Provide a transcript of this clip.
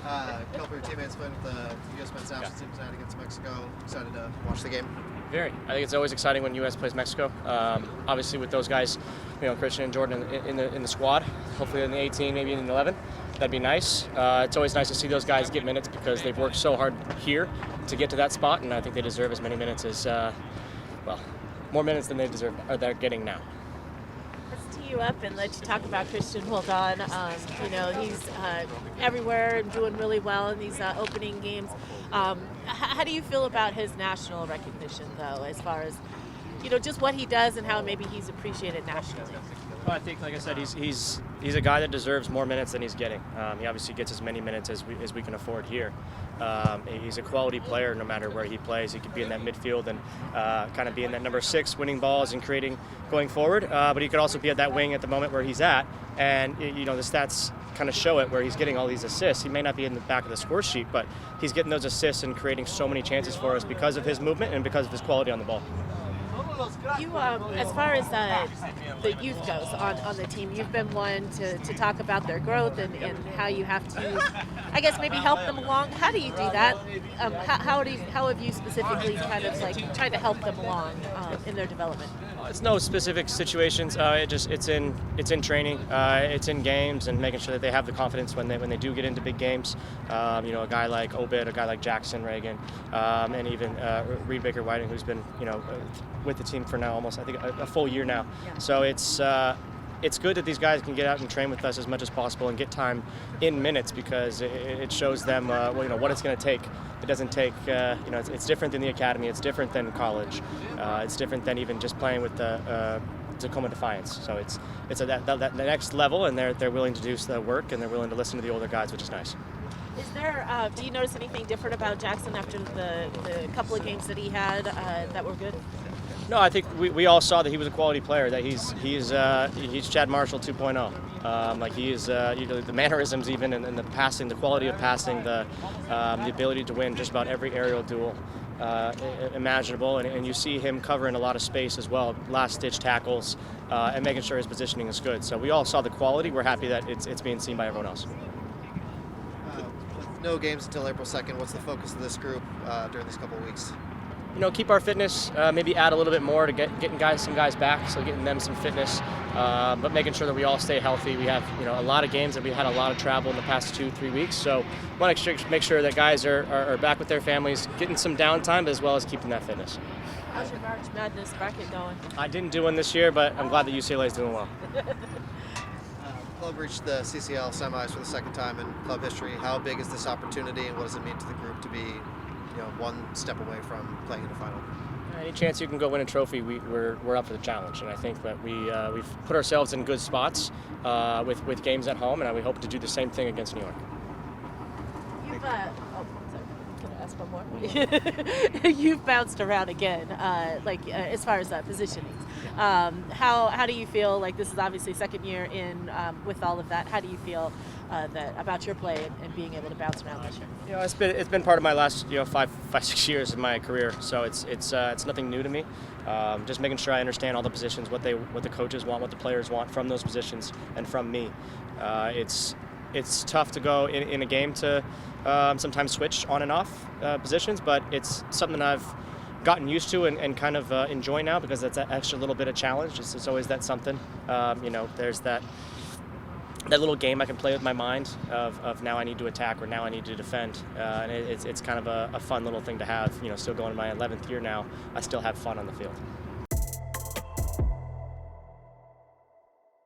A couple of your teammates playing with the USMNT national team tonight against Mexico. Excited to watch the game? Very. I think it's always exciting when U.S. plays Mexico. Obviously, with those guys, Christian and Jordan in the squad, hopefully in the 18, maybe in the 11, that'd be nice. It's always nice to see those guys get minutes because they've worked so hard here to get to that spot, and I think they deserve as many minutes as, more minutes than they deserve, or they're getting now. Let's tee you up and let you talk about Christian Hold on. He's everywhere and doing really well in these opening games. How do you feel about his national recognition, though, as far as just what he does and how maybe he's appreciated nationally? Well, I think, like I said, he's a guy that deserves more minutes than he's getting. He obviously gets as many minutes as we can afford here. He's a quality player no matter where he plays. He could be in that midfield and kind of be in that number 6, winning balls and creating going forward. But he could also be at that wing at the moment where he's at. And the stats kind of show it where he's getting all these assists. He may not be in the back of the score sheet, but he's getting those assists and creating so many chances for us because of his movement and because of his quality on the ball. You, as far as the youth goes on the team, you've been one to talk about their growth and how you have to, I guess, maybe help them along. How do you do that? How have you specifically kind of tried to help them along in their development? It's no specific situations. It's in training. It's in games and making sure that they have the confidence when they do get into big games. A guy like Obed, a guy like Jackson Reagan, and even Reed Baker Whiting, who's been with the team for now almost a full year now. Yeah. So it's good that these guys can get out and train with us as much as possible and get time in minutes because it shows them what it's going to take. It doesn't take it's different than the academy. It's different than college. It's different than even just playing with the Tacoma Defiance. So it's that next level, and they're willing to do the work and they're willing to listen to the older guys, which is nice. Is there? Do you notice anything different about Jackson after the couple of games that he had that were good? No, I think we all saw that he was a quality player. That he's Chad Marshall 2.0. He is the mannerisms, even and the passing, the quality of passing, the ability to win just about every aerial duel imaginable, and you see him covering a lot of space as well, last-ditch tackles, and making sure his positioning is good. So we all saw the quality. We're happy that it's being seen by everyone else. With no games until April 2nd, what's the focus of this group during these couple of weeks? Keep our fitness, maybe add a little bit more to getting some guys back, so getting them some fitness, but making sure that we all stay healthy. We have a lot of games and we had a lot of travel in the past 2-3 weeks, so want to make sure that guys are back with their families, getting some downtime as well as keeping that fitness. How's your March Madness bracket going? I didn't do one this year, but I'm glad that UCLA is doing well. Club reached the CCL semis for the second time in club history. How big is this opportunity, and what does it mean to the group to be one step away from playing in the final? Any chance you can go win a trophy, we're up for the challenge, and I think that we've put ourselves in good spots with games at home, and we hope to do the same thing against New York. Can I ask one more? You've bounced around again, as far as positionings. How do you feel? This is obviously second year in with all of that. How do you feel about your play and being able to bounce around this year? It's been part of my last 5-6 years of my career, so it's nothing new to me. Just making sure I understand all the positions, what the coaches want, what the players want from those positions and from me. It's tough to go in a game to sometimes switch on and off positions, but it's something I've gotten used to and kind of enjoy now because that's that extra little bit of challenge. It's always that something. There's that little game I can play with my mind of now I need to attack or now I need to defend, and it's kind of a fun little thing to have. Still going in my 11th year now, I still have fun on the field.